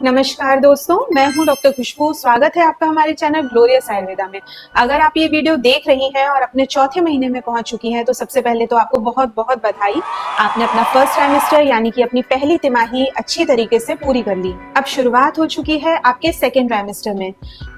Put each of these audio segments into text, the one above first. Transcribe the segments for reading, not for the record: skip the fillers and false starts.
नमस्कार दोस्तों, मैं हूं डॉक्टर खुशबू। स्वागत है आपका हमारे चैनल ग्लोरियस आयुर्वेदा में। अगर आप ये वीडियो देख रही हैं और अपने चौथे महीने में पहुंच चुकी हैं तो सबसे पहले तो आपको बहुत बहुत बधाई। आपने अपना फर्स्ट ट्राइमेस्टर यानी कि अपनी पहली तिमाही अच्छी तरीके से पूरी कर ली। अब शुरुआत हो चुकी है आपके सेकेंड ट्राइमेस्टर में।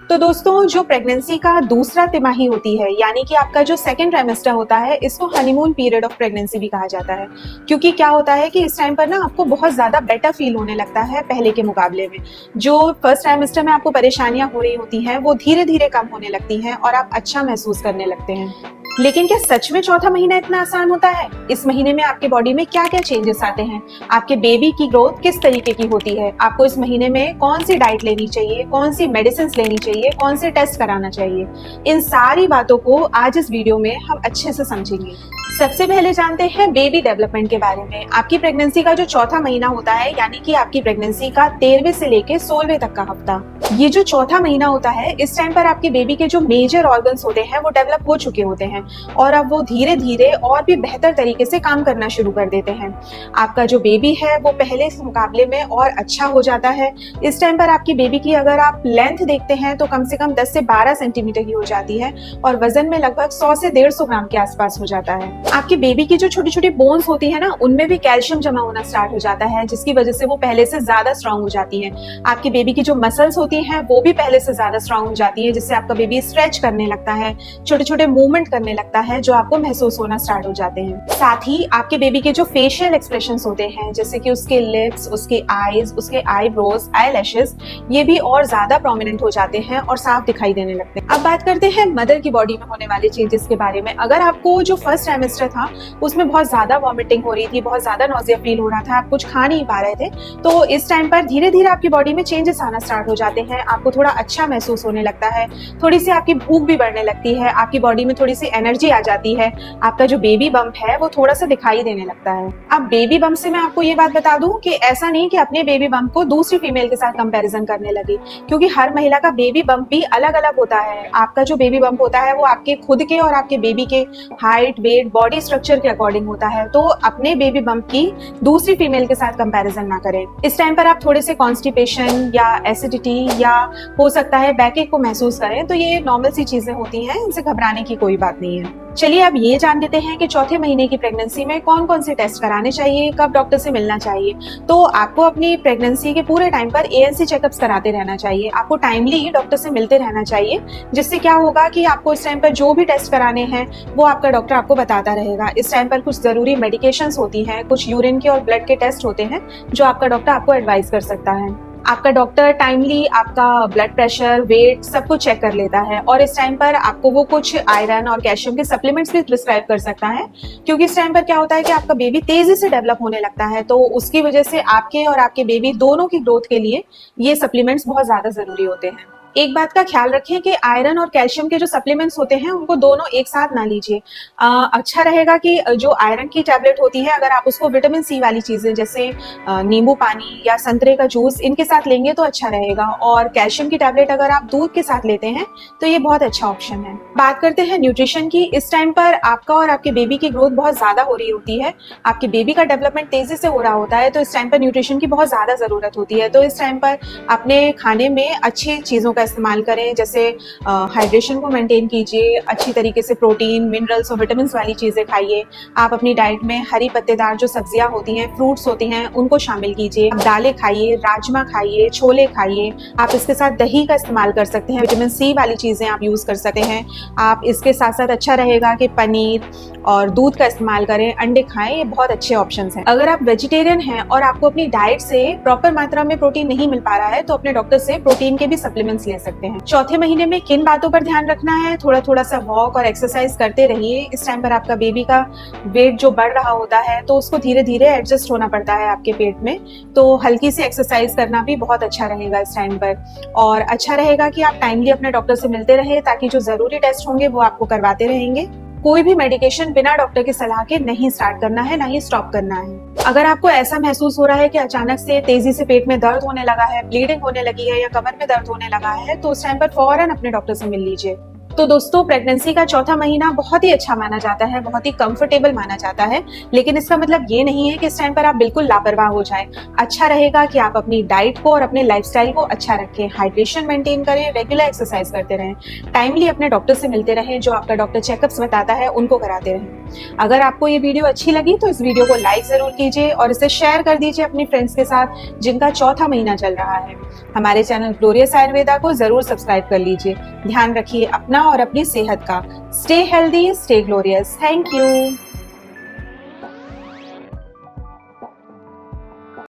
तो दोस्तों, जो प्रेगनेंसी का दूसरा तिमाही होती है यानी कि आपका जो सेकेंड ट्राइमेस्टर होता है, इसको हनीमून पीरियड ऑफ प्रेगनेंसी भी कहा जाता है। क्योंकि क्या होता है कि इस टाइम पर ना आपको बहुत ज्यादा बेटर फील होने लगता है पहले के मुकाबले में। जो फर्स्ट ट्राइमेस्टर में आपको परेशानियां हो रही होती हैं वो धीरे धीरे कम होने लगती हैं और आप अच्छा महसूस करने लगते हैं। लेकिन क्या सच में चौथा महीना इतना आसान होता है? इस महीने में आपके बॉडी में क्या क्या चेंजेस आते हैं, आपके बेबी की ग्रोथ किस तरीके की होती है, आपको इस महीने में कौन सी डाइट लेनी चाहिए, कौन सी मेडिसिन लेनी चाहिए, कौन से टेस्ट कराना चाहिए, इन सारी बातों को आज इस वीडियो में हम अच्छे से समझेंगे। सबसे पहले जानते हैं बेबी डेवलपमेंट के बारे में। आपकी प्रेगनेंसी का जो चौथा महीना होता है यानी कि आपकी प्रेगनेंसी का 13वें से लेके 16वें तक का हफ्ता, ये जो चौथा महीना होता है, इस टाइम पर आपके बेबी के जो मेजर ऑर्गन्स होते हैं वो डेवलप हो चुके होते हैं और अब वो धीरे धीरे और भी बेहतर तरीके से काम करना शुरू कर देते हैं। आपका जो बेबी है वो पहले के मुकाबले में और अच्छा हो जाता है। इस टाइम पर आपकी बेबी की अगर आप लेंथ देखते हैं तो कम से कम 10 से 12 सेंटीमीटर की हो जाती है और वजन में लगभग 100 से 150 ग्राम के आसपास हो जाता है। आपकी बेबी की जो छोटी छोटी बोन्स होती है ना, उनमें भी कैल्शियम जमा होना स्टार्ट हो जाता है, जिसकी वजह से वो पहले से ज्यादा स्ट्रांग हो जाती है। आपकी बेबी की जो मसल्स होती हैं वो भी पहले से ज्यादा स्ट्रांग हो जाती है, जिससे आपका बेबी स्ट्रेच करने लगता है, छोटे छोटे मूवमेंट करने लगता है जो आपको महसूस होना स्टार्ट हो जाते हैं। साथ ही आपके बेबी के जो फेशियल एक्सप्रेशंस होते हैं, जैसे कि उसके लिप्स, उसके आईज, उसके आईब्रोज, आईलैशेस, ये भी और ज्यादा प्रोमिनेंट हो जाते हैं और साफ दिखाई देने लगते हैं। अब बात करते हैं मदर की बॉडी में होने वाले चेंजेस के बारे में। अगर आपको जो फर्स्ट ट्राइमेस्टर था उसमें बहुत ज्यादा वॉमिटिंग हो रही थी, बहुत ज्यादा नॉजिया फील हो रहा था, आप कुछ खा नहीं पा रहे थे, तो इस टाइम पर धीरे धीरे आपकी बॉडी में चेंजेस आना स्टार्ट हो जाते हैं। आपको थोड़ा अच्छा महसूस होने लगता है, थोड़ी सी आपकी भूख भी बढ़ने लगती है, आपकी बॉडी में थोड़ी सी एनर्जी आ जाती है, आपका जो बेबी बम्प है वो थोड़ा सा दिखाई देने लगता है। अब बेबी बम्प से मैं आपको ये बात बता दूं कि ऐसा नहीं कि अपने बेबी बम्प को दूसरी फीमेल के साथ कंपैरिजन करने लगे, क्योंकि हर महिला का बेबी बम्प भी अलग अलग होता है। आपका जो बेबी बम्प होता है वो आपके खुद के और आपके बेबी के हाइट, वेट, बॉडी स्ट्रक्चर के अकॉर्डिंग होता है, तो अपने बेबी बम्प की दूसरी फीमेल के साथ कंपैरिजन ना करें। इस टाइम पर आप थोड़े से कॉन्स्टिपेशन या एसिडिटी या हो सकता है बैकएक को महसूस करें, तो ये नॉर्मल सी चीजें होती हैं, इनसे घबराने की कोई बात नहीं है। चलिए अब ये जान लेते हैं कि चौथे महीने की प्रेगनेंसी में कौन कौन से टेस्ट कराने चाहिए, कब डॉक्टर से मिलना चाहिए। तो आपको अपनी प्रेगनेंसी के पूरे टाइम पर ANC चेकअप्स कराते रहना चाहिए, आपको टाइमली डॉक्टर से मिलते रहना चाहिए, जिससे क्या होगा कि आपको इस टाइम पर जो भी टेस्ट कराने हैं वो आपका डॉक्टर आपको बताता रहेगा। इस टाइम पर कुछ जरूरी मेडिकेशंस होती हैं, कुछ यूरिन के और ब्लड के टेस्ट होते हैं जो आपका डॉक्टर आपको एडवाइस कर सकता है। आपका डॉक्टर टाइमली आपका ब्लड प्रेशर, वेट सब कुछ चेक कर लेता है और इस टाइम पर आपको वो कुछ आयरन और कैल्शियम के सप्लीमेंट्स भी प्रिस्क्राइब कर सकता है, क्योंकि इस टाइम पर क्या होता है कि आपका बेबी तेजी से डेवलप होने लगता है, तो उसकी वजह से आपके और आपके बेबी दोनों की ग्रोथ के लिए ये सप्लीमेंट्स बहुत ज्यादा जरूरी होते हैं। एक बात का ख्याल रखें कि आयरन और कैल्शियम के जो सप्लीमेंट्स होते हैं उनको दोनों एक साथ ना लीजिए। अच्छा रहेगा कि जो आयरन की टैबलेट होती है, अगर आप उसको विटामिन सी वाली चीजें जैसे नींबू पानी या संतरे का जूस इनके साथ लेंगे तो अच्छा रहेगा, और कैल्शियम की टैबलेट अगर आप दूध के साथ लेते हैं तो ये बहुत अच्छा ऑप्शन है। बात करते हैं न्यूट्रिशन की। इस टाइम पर आपका और आपके बेबी की ग्रोथ बहुत ज्यादा हो रही होती है, आपके बेबी का डेवलपमेंट तेजी से हो रहा होता है, तो इस टाइम पर न्यूट्रिशन की बहुत ज्यादा जरूरत होती है। तो इस टाइम पर अपने खाने में अच्छी चीजों का इस्तेमाल करें, जैसे हाइड्रेशन को मेंटेन कीजिए, अच्छी तरीके से प्रोटीन, मिनरल्स और विटामिन वाली चीजें खाइए। आप अपनी डाइट में हरी पत्तेदार जो सब्जियां होती हैं, फ्रूट्स होती हैं, उनको शामिल कीजिए। आप दालें खाइए, राजमा खाइए, छोले खाइए। आप इसके साथ दही का इस्तेमाल कर सकते हैं, विटामिन सी वाली चीजें आप यूज कर सकते हैं। आप इसके साथ साथ अच्छा रहेगा कि पनीर और दूध का इस्तेमाल करें, अंडे खाएं, ये बहुत अच्छे ऑप्शंस हैं। अगर आप वेजिटेरियन हैं और आपको अपनी डाइट से प्रॉपर मात्रा में प्रोटीन नहीं मिल पा रहा है तो अपने डॉक्टर से प्रोटीन के भी सप्लीमेंट्स ले सकते हैं। चौथे महीने में किन बातों पर ध्यान रखना है? थोड़ा थोड़ा सा वॉक और एक्सरसाइज करते रहिए। इस टाइम पर आपका बेबी का वेट जो बढ़ रहा होता है तो उसको धीरे धीरे एडजस्ट होना पड़ता है आपके पेट में, तो हल्की सी एक्सरसाइज करना भी बहुत अच्छा रहेगा इस टाइम पर। और अच्छा रहेगा कि आप टाइमली अपने डॉक्टर से मिलते रहे, ताकि जो जरूरी टेस्ट होंगे वो आपको करवाते रहेंगे। कोई भी मेडिकेशन बिना डॉक्टर की सलाह के नहीं स्टार्ट करना है, ना ही स्टॉप करना है। अगर आपको ऐसा महसूस हो रहा है कि अचानक से तेजी से पेट में दर्द होने लगा है, ब्लीडिंग होने लगी है या कमर में दर्द होने लगा है, तो उस टाइम पर फौरन अपने डॉक्टर से मिल लीजिए। तो दोस्तों, प्रेगनेंसी का चौथा महीना बहुत ही अच्छा माना जाता है, बहुत ही कंफर्टेबल माना जाता है, लेकिन इसका मतलब ये नहीं है कि इस टाइम पर आप बिल्कुल लापरवाह हो जाएं। अच्छा रहेगा कि आप अपनी डाइट को और अपने लाइफस्टाइल को अच्छा रखें, हाइड्रेशन मेंटेन करें, रेगुलर एक्सरसाइज करते रहें, टाइमली अपने डॉक्टर से मिलते रहें, जो आपका डॉक्टर चेकअप्स बताता है उनको कराते रहें। अगर आपको ये वीडियो अच्छी लगी तो इस वीडियो को लाइक जरूर कीजिए और इसे शेयर कर दीजिए अपनी फ्रेंड्स के साथ जिनका चौथा महीना चल रहा है। हमारे चैनल ग्लोरियस आयुर्वेदा को जरूर सब्सक्राइब कर लीजिए। ध्यान रखिए अपना और अपनी सेहत का। Stay healthy, stay glorious. Thank you.